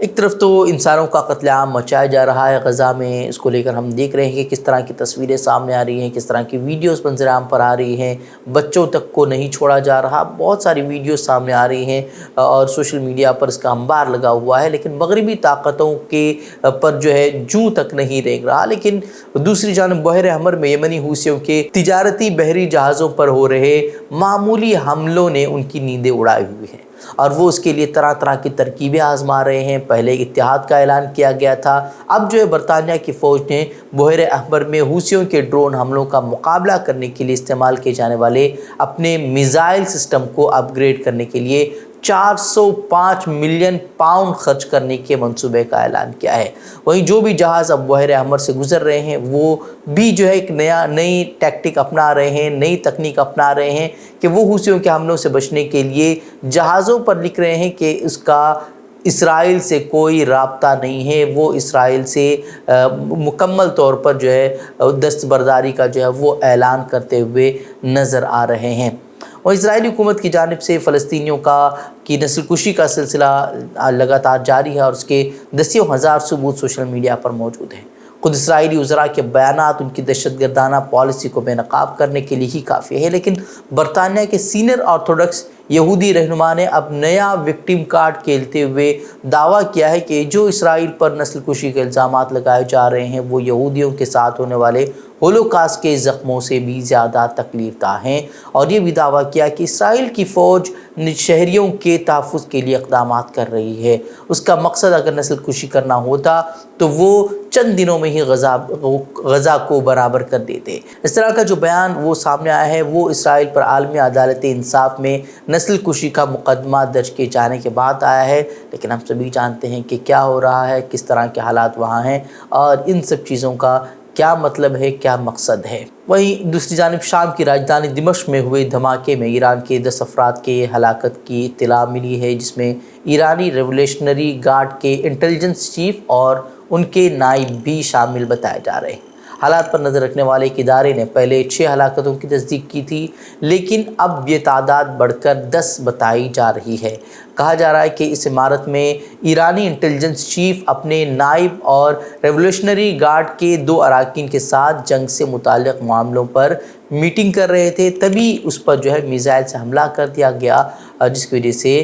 ایک طرف تو انسانوں کا قتل عام مچایا جا رہا ہے غزہ میں، اس کو لے کر ہم دیکھ رہے ہیں کہ کس طرح کی تصویریں سامنے آ رہی ہیں، کس طرح کی ویڈیوز منظر عام پر آ رہی ہیں، بچوں تک کو نہیں چھوڑا جا رہا، بہت ساری ویڈیوز سامنے آ رہی ہیں اور سوشل میڈیا پر اس کا انبار لگا ہوا ہے، لیکن مغربی طاقتوں کے پر جو ہے جوں تک نہیں رینگ رہا۔ لیکن دوسری جانب بحر احمر میں یمنی حوثیوں کے تجارتی بحری جہازوں پر ہو رہے معمولی حملوں نے ان کی نیندیں اڑائی ہوئی ہیں، اور وہ اس کے لیے طرح طرح کی ترکیبیں آزما رہے ہیں۔ پہلے اتحاد کا اعلان کیا گیا تھا، اب جو ہے برطانیہ کی فوج نے بحر احمر میں حوثیوں کے ڈرون حملوں کا مقابلہ کرنے کے لیے استعمال کیے جانے والے اپنے میزائل سسٹم کو اپ گریڈ کرنے کے لیے 405 ملین پاؤنڈ خرچ کرنے کے منصوبے کا اعلان کیا ہے۔ وہیں جو بھی جہاز اب بحر احمر سے گزر رہے ہیں وہ بھی جو ہے ایک نئی ٹیکٹک اپنا رہے ہیں، نئی تکنیک اپنا رہے ہیں کہ وہ حوثیوں کے حملوں سے بچنے کے لیے جہازوں پر لکھ رہے ہیں کہ اس کا اسرائیل سے کوئی رابطہ نہیں ہے، وہ اسرائیل سے مکمل طور پر جو ہے دستبرداری کا جو ہے وہ اعلان کرتے ہوئے نظر آ رہے ہیں۔ اور اسرائیلی حکومت کی جانب سے فلسطینیوں کی نسل کشی کا سلسلہ لگاتار جاری ہے اور اس کے دسیوں ہزار ثبوت سوشل میڈیا پر موجود ہیں۔ خود اسرائیلی وزراء کے بیانات ان کی دہشت گردانہ پالیسی کو بے نقاب کرنے کے لیے ہی کافی ہے، لیکن برطانیہ کے سینئر آرتھوڈکس یہودی رہنما نے اب نیا وکٹم کارڈ کھیلتے ہوئے دعویٰ کیا ہے کہ جو اسرائیل پر نسل کشی کے الزامات لگائے جا رہے ہیں وہ یہودیوں کے ساتھ ہونے والے ہولوکاسٹ کے زخموں سے بھی زیادہ تکلیف دہ ہیں، اور یہ بھی دعویٰ کیا کہ اسرائیل کی فوج شہریوں کے تحفظ کے لیے اقدامات کر رہی ہے۔ اس کا مقصد اگر نسل کشی کرنا ہوتا تو وہ چند دنوں میں ہی غزہ کو برابر کر دیتے۔ اس طرح کا جو بیان وہ سامنے آیا ہے وہ اسرائیل پر عالمی عدالت انصاف میں نسل کشی کا مقدمہ درج کیے جانے کے بعد آیا ہے، لیکن ہم سبھی جانتے ہیں کہ کیا ہو رہا ہے، کس طرح کے حالات وہاں ہیں اور ان سب چیزوں کا کیا مطلب ہے، کیا مقصد ہے۔ وہیں دوسری جانب شام کی راجدھانی دمشق میں ہوئے دھماکے میں ایران کے 10 افراد کے ہلاکت کی اطلاع ملی ہے، جس میں ایرانی ریولیوشنری گارڈ کے انٹیلیجنس چیف اور ان کے نائب بھی شامل بتائے جا رہے ہیں۔ حالات پر نظر رکھنے والے ایک ادارے نے پہلے 6 ہلاکتوں کی تصدیق کی تھی، لیکن اب یہ تعداد بڑھ کر 10 بتائی جا رہی ہے۔ کہا جا رہا ہے کہ اس عمارت میں ایرانی انٹیلیجنس چیف اپنے نائب اور ریولیوشنری گارڈ کے 2 اراکین کے ساتھ جنگ سے متعلق معاملوں پر میٹنگ کر رہے تھے، تبھی اس پر جو ہے میزائل سے حملہ کر دیا گیا، جس کی وجہ سے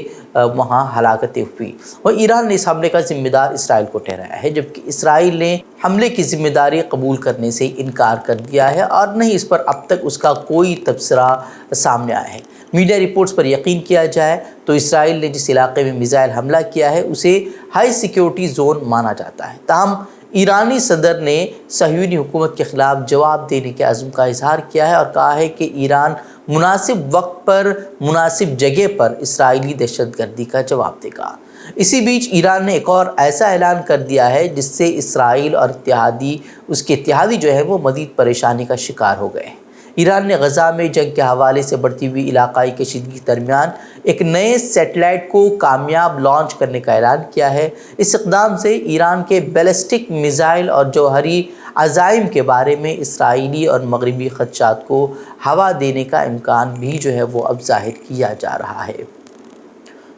وہاں ہلاکتیں ہوئی۔ اور ایران نے اس حملے کا ذمہ دار اسرائیل کو ٹھہرایا ہے، جبکہ اسرائیل نے حملے کی ذمہ داری قبول کرنے سے انکار کر دیا ہے اور نہ ہی اس پر اب تک اس کا کوئی تبصرہ سامنے آیا ہے۔ میڈیا رپورٹس پر یقین کیا جائے تو اسرائیل نے جس علاقے میں میزائل حملہ کیا ہے اسے ہائی سیکیورٹی زون مانا جاتا ہے، تاہم ایرانی صدر نے صہیونی حکومت کے خلاف جواب دینے کے عزم کا اظہار کیا ہے اور کہا ہے کہ ایران مناسب وقت پر مناسب جگہ پر اسرائیلی دہشت گردی کا جواب دے گا۔ اسی بیچ ایران نے ایک اور ایسا اعلان کر دیا ہے جس سے اسرائیل اور اس کے اتحادی جو ہے وہ مزید پریشانی کا شکار ہو گئے ہیں۔ ایران نے غزہ میں جنگ کے حوالے سے بڑھتی ہوئی علاقائی کشیدگی کے درمیان ایک نئے سیٹلائٹ کو کامیاب لانچ کرنے کا اعلان کیا ہے۔ اس اقدام سے ایران کے بیلسٹک میزائل اور جوہری عزائم کے بارے میں اسرائیلی اور مغربی خدشات کو ہوا دینے کا امکان بھی جو ہے وہ اب ظاہر کیا جا رہا ہے۔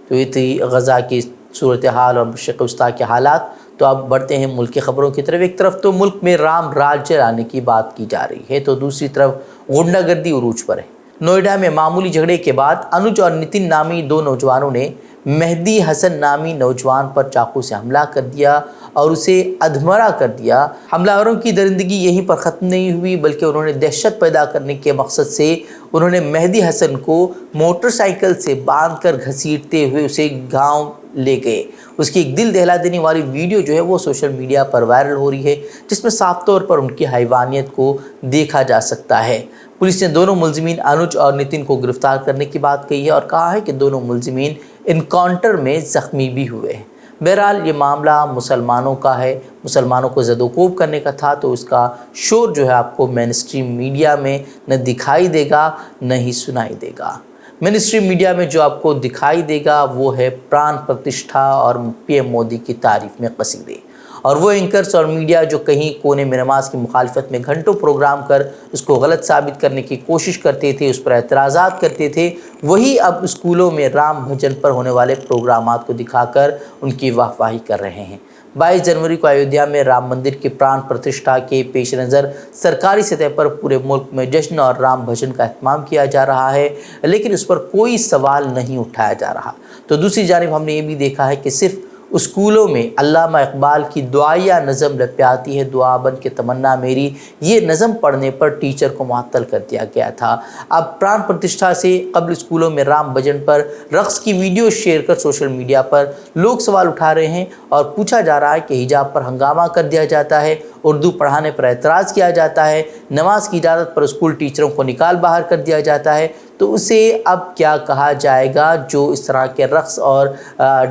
تو یہ تھی غزہ کی صورتحال اور مشرق وسطیٰ کے حالات۔ تو اب بڑھتے ہیں ملک کی خبروں کی طرف۔ ایک طرف تو ملک میں رام راجیہ لانے کی بات کی جا رہی ہے تو دوسری طرف غنڈہ گردی عروج پر ہے۔ نوئیڈا میں معمولی جھگڑے کے بعد انوج اور نتن نامی 2 نوجوانوں نے مہدی حسن نامی نوجوان پر چاقو سے حملہ کر دیا اور اسے ادھمرا کر دیا۔ حملہ آوروں کی درندگی یہیں پر ختم نہیں ہوئی بلکہ انہوں نے دہشت پیدا کرنے کے مقصد سے انہوں نے مہدی حسن کو موٹر سائیکل سے باندھ کر گھسیٹتے ہوئے اسے گاؤں لے گئے۔ اس کی ایک دل دہلا دینے والی ویڈیو جو ہے وہ سوشل میڈیا پر وائرل ہو رہی ہے، جس میں صاف طور پر ان کی حیوانیت کو دیکھا جا سکتا ہے۔ پولیس نے دونوں ملزمین انوج اور نتن کو گرفتار کرنے کی بات کہی ہے اور کہا ہے کہ دونوں ملزمین انکاؤنٹر میں زخمی بھی ہوئے ہیں۔ بہرحال یہ معاملہ مسلمانوں کا ہے، مسلمانوں کو زد و کوب کرنے کا تھا، تو اس کا شور جو ہے آپ کو مین اسٹریم میڈیا میں نہ دکھائی دے گا نہ ہی سنائی دے گا۔ مین اسٹریم میڈیا میں جو آپ کو دکھائی دے گا وہ ہے پران پرتشٹھا اور پی ایم مودی کی تعریف میں قصیدے، اور وہ اینکرز اور میڈیا جو کہیں کونے میں نماز کی مخالفت میں گھنٹوں پروگرام کر اس کو غلط ثابت کرنے کی کوشش کرتے تھے، اس پر اعتراضات کرتے تھے، وہی اب اسکولوں میں رام بھجن پر ہونے والے پروگرامات کو دکھا کر ان کی واہ واہی کر رہے ہیں۔ 22 جنوری کو ایودھیا میں رام مندر کی پران پرتشٹھا کے پیش نظر سرکاری سطح پر پورے ملک میں جشن اور رام بھجن کا اہتمام کیا جا رہا ہے، لیکن اس پر کوئی سوال نہیں اٹھایا جا رہا۔ تو دوسری جانب ہم نے یہ بھی دیکھا ہے کہ صرف اسکولوں میں علامہ اقبال کی دعائیہ نظم لب پہ آتی ہے، دعا بن کے تمنا میری، یہ نظم پڑھنے پر ٹیچر کو معطل کر دیا گیا تھا۔ اب پران پرتشٹھا سے قبل اسکولوں میں رام بھجن پر رقص کی ویڈیو شیئر کر سوشل میڈیا پر لوگ سوال اٹھا رہے ہیں اور پوچھا جا رہا ہے کہ حجاب پر ہنگامہ کر دیا جاتا ہے، اردو پڑھانے پر اعتراض کیا جاتا ہے، نماز کی اجازت پر اسکول ٹیچروں کو نکال باہر کر دیا جاتا ہے، تو اسے اب کیا کہا جائے گا جو اس طرح کے رقص اور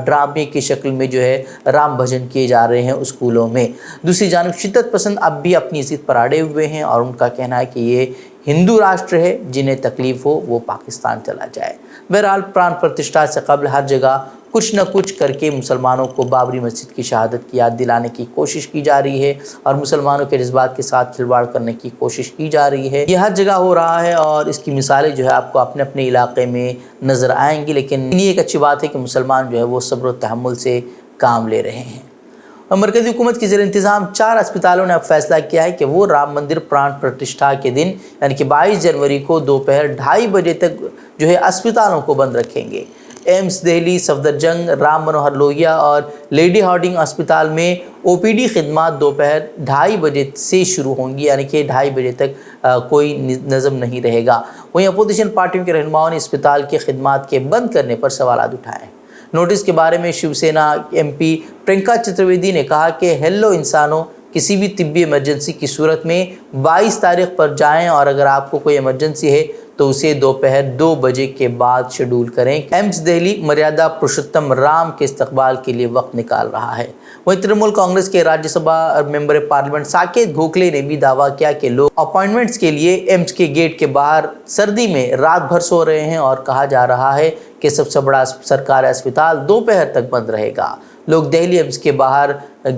ڈرامے کی شکل میں جو ہے رام بھجن کیے جا رہے ہیں اسکولوں میں۔ دوسری جانب شدت پسند اب بھی اپنی ضد پر اڑے ہوئے ہیں اور ان کا کہنا ہے کہ یہ ہندو راشٹر ہے، جنہیں تکلیف ہو وہ پاکستان چلا جائے۔ بہرحال پران پرتشٹھا سے قبل ہر جگہ کچھ نہ کچھ کر کے مسلمانوں کو بابری مسجد کی شہادت کی یاد دلانے کی کوشش کی جا رہی ہے اور مسلمانوں کے جذبات کے ساتھ کھلواڑ کرنے کی کوشش کی جا رہی ہے۔ یہ ہر جگہ ہو رہا ہے اور اس کی مثالیں جو ہے آپ کو اپنے اپنے علاقے میں نظر آئیں گی، لیکن یہ ایک اچھی بات ہے کہ مسلمان جو ہے وہ صبر و تحمل سے کام لے رہے ہیں۔ اور مرکزی حکومت کے زیر انتظام 4 اسپتالوں نے اب فیصلہ کیا ہے کہ وہ رام مندر پران پرتشٹھا کے دن یعنی کہ 22 جنوری کو دوپہر 2:30 بجے تک جو ہے اسپتالوں کو بند رکھیں گے۔ ایمس دہلی، صفدرجنگ، رام منوہر لوہیا اور لیڈی ہارڈنگ اسپتال میں او پی ڈی خدمات دوپہر 2:30 بجے سے شروع ہوں گی، یعنی کہ 2:30 بجے تک کوئی نظم نہیں رہے گا۔ وہیں اپوزیشن پارٹیوں کے رہنماؤں نے اسپتال کے خدمات کے بند کرنے پر سوالات اٹھائے ہیں۔ نوٹس کے بارے میں شیو سینا ایم پی پرینکا چترویدی نے کہا کہ ہیلو انسانوں، کسی بھی طبی ایمرجنسی کی صورت میں 22 تاریخ پر جائیں اور اگر آپ کو کوئی ایمرجنسی ہے تو اسے دوپہر 2 بجے کے بعد شیڈول کریں۔ ایمس دہلی مریادہ پرشوتم رام کے استقبال کے لیے وقت نکال رہا ہے۔ وہیں ترنمول کانگریس کے راجیہ سبھا ممبر پارلیمنٹ ساکیت گوکھلے نے بھی دعویٰ کیا کہ لوگ اپائنٹمنٹس کے لیے ایمس کے گیٹ کے باہر سردی میں رات بھر سو رہے ہیں اور کہا جا رہا ہے کہ سب سے بڑا سرکاری اسپتال دوپہر تک بند رہے گا۔ لوگ دہلی ایمس کے باہر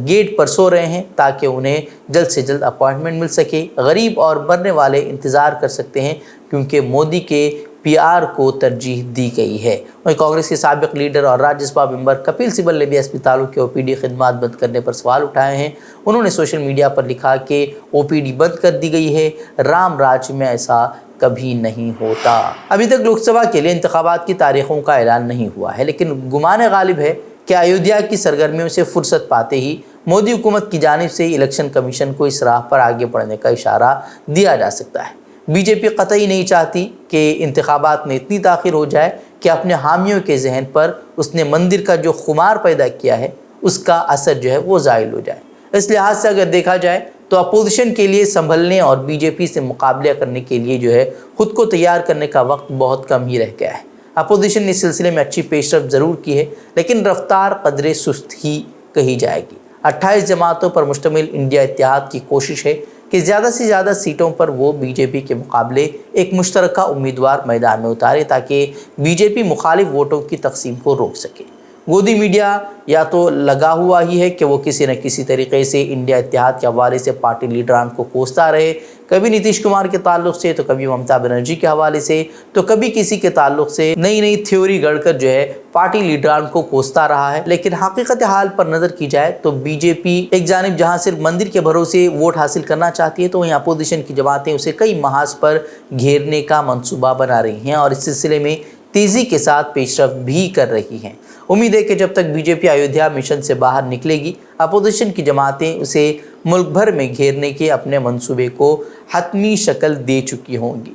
گیٹ پر سو رہے ہیں تاکہ انہیں جلد سے جلد اپائنٹمنٹ مل سکے۔ غریب اور مرنے والے انتظار کر سکتے ہیں کیونکہ مودی کے پی آر کو ترجیح دی گئی ہے۔ وہیں کانگریس کے سابق لیڈر اور راجیہ سبھا ممبر کپل سبل نے بھی اسپتالوں کے او پی ڈی خدمات بند کرنے پر سوال اٹھائے ہیں۔ انہوں نے سوشل میڈیا پر لکھا کہ او پی ڈی بند کر دی گئی ہے، رام راج میں ایسا کبھی نہیں ہوتا۔ ابھی تک لوک سبھا کے لیے انتخابات کی تاریخوں کا اعلان نہیں ہوا ہے، لیکن گمان غالب ہے کہ ایودھیا کی سرگرمیوں سے فرصت پاتے ہی مودی حکومت کی جانب سے الیکشن کمیشن کو اس راہ پر آگے بڑھنے کا اشارہ دیا جا سکتا ہے۔ بی جے پی قطعی نہیں چاہتی کہ انتخابات میں اتنی تاخیر ہو جائے کہ اپنے حامیوں کے ذہن پر اس نے مندر کا جو خمار پیدا کیا ہے اس کا اثر جو ہے وہ زائل ہو جائے۔ اس لحاظ سے اگر دیکھا جائے تو اپوزیشن کے لیے سنبھلنے اور بی جے پی سے مقابلہ کرنے کے لیے جو ہے خود کو تیار کرنے کا وقت بہت کم ہی رہ گیا ہے۔ اپوزیشن نے اس سلسلے میں اچھی پیش رفت ضرور کی ہے، لیکن رفتار قدرے سست ہی کہی جائے گی۔ 28 جماعتوں پر مشتمل انڈیا اتحاد کی کوشش ہے کہ زیادہ سے زیادہ سیٹوں پر وہ بی جے پی کے مقابلے ایک مشترکہ امیدوار میدان میں اتارے تاکہ بی جے پی مخالف ووٹوں کی تقسیم کو روک سکے۔ گودی میڈیا یا تو لگا ہوا ہی ہے کہ وہ کسی نہ کسی طریقے سے انڈیا اتحاد کے حوالے سے پارٹی لیڈران کو کوستا رہے، کبھی نتیش کمار کے تعلق سے تو کبھی ممتا بنرجی کے حوالے سے تو کبھی کسی کے تعلق سے نئی تھیوری گڑھ کر جو ہے پارٹی لیڈران کو کوستا رہا ہے۔ لیکن حقیقت حال پر نظر کی جائے تو بی جے پی ایک جانب جہاں صرف مندر کے بھروسے ووٹ حاصل کرنا چاہتی ہے تو وہیں اپوزیشن کی جماعتیں اسے کئی محاذ پر گھیرنے کا منصوبہ بنا رہی ہیں اور اس سلسلے میں تیزی کے ساتھ پیش رفت بھی کر رہی ہیں۔ امید ہے کہ جب تک بی جے پی ایودھیا مشن سے باہر نکلے گی، اپوزیشن کی جماعتیں اسے ملک بھر میں گھیرنے کے اپنے منصوبے کو حتمی شکل دے چکی ہوں گی۔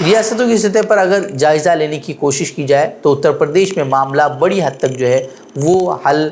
ریاستوں کی سطح پر اگر جائزہ لینے کی کوشش کی جائے تو اتر پردیش میں معاملہ بڑی حد تک جو ہے وہ حل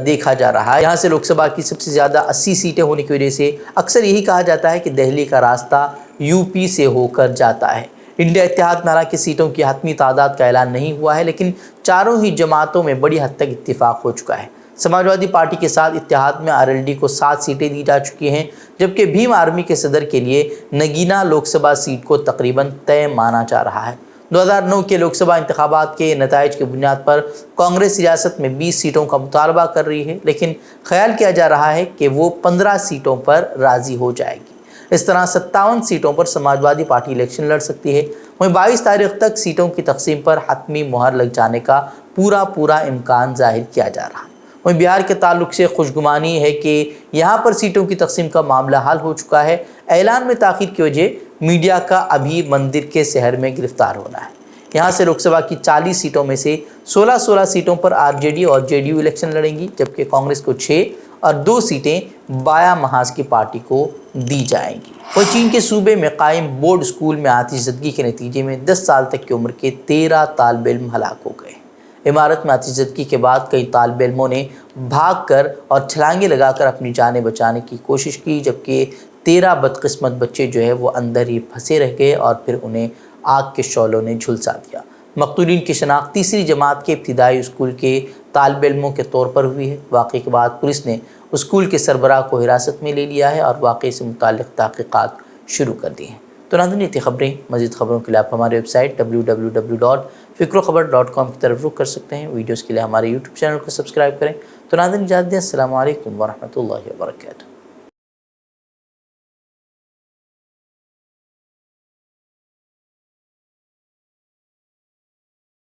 دیکھا جا رہا ہے۔ یہاں سے لوک سبھا کی سب سے زیادہ 80 سیٹیں ہونے کی وجہ سے اکثر یہی کہا جاتا ہے کہ دہلی کا راستہ یو پی سے ہو کر جاتا ہے۔ انڈیا اتحاد میں حالانکہ سیٹوں کی حتمی تعداد کا اعلان نہیں ہوا ہے، لیکن چاروں ہی جماعتوں میں بڑی حد تک اتفاق ہو چکا ہے۔ سماجوادی پارٹی کے ساتھ اتحاد میں آر ایل ڈی کو 7 سیٹیں دی جا چکی ہیں، جبکہ بھیم آرمی کے صدر کے لیے نگینا لوک سبھا سیٹ کو تقریباً طے مانا جا رہا ہے۔ 2009 کے لوک سبھا انتخابات کے نتائج کی بنیاد پر کانگریس ریاست میں 20 سیٹوں کا مطالبہ کر رہی ہے، لیکن خیال کیا جا رہا ہے کہ وہ 15 سیٹوں پر راضی ہو جائے گی۔ اس طرح 57 سیٹوں پر سماجوادی پارٹی الیکشن لڑ سکتی ہے۔ وہیں 22 تاریخ تک سیٹوں کی تقسیم پر حتمی مہر لگ جانے کا پورا امکان ظاہر کیا جا رہا ہے۔ وہیں بہار کے تعلق سے خوشگمانی ہے کہ یہاں پر سیٹوں کی تقسیم کا معاملہ حل ہو چکا ہے۔ اعلان میں تاخیر کی وجہ میڈیا کا ابھی مندر کے شہر میں گرفتار ہونا ہے۔ یہاں سے لوک سبھا کی 40 سیٹوں میں سے 16 سیٹوں پر آر جے ڈی اور جے ڈی یو الیکشن لڑیں گی، جبکہ کانگریس کو 6 اور 2 سیٹیں بایاں محاذ کی پارٹی کو دی جائیں گی۔ وہ چین کے صوبے میں قائم بورڈ اسکول میں آتش زدگی کے نتیجے میں 10 سال تک کی عمر کے 13 طالب علم ہلاک ہو گئے۔ عمارت میں آتش زدگی کے بعد کئی طالب علموں نے بھاگ کر اور چھلانگیں لگا کر اپنی جانیں بچانے کی کوشش کی، جبکہ 13 بدقسمت بچے وہ اندر ہی پھنسے رہ گئے اور پھر انہیں آگ کے شعلوں نے جھلسا دیا۔ مقتولین کی شناخت تیسری جماعت کے ابتدائی اسکول کے طالب علموں کے طور پر ہوئی ہے۔ واقعے کے بعد پولیس نے اسکول کے سربراہ کو حراست میں لے لیا ہے اور واقعے سے متعلق تحقیقات شروع کر دی ہیں۔ تو ناظرین، یہ تھی خبریں۔ مزید خبروں کے لیے آپ ہماری ویب سائٹ www.fikroخبر.com کی طرف رخ کر سکتے ہیں۔ ویڈیوز کے لیے ہمارے یوٹیوب چینل کو سبسکرائب کریں۔ تو ناظرین، اجازت دیں۔ السلام علیکم ورحمۃ اللہ وبرکاتہ۔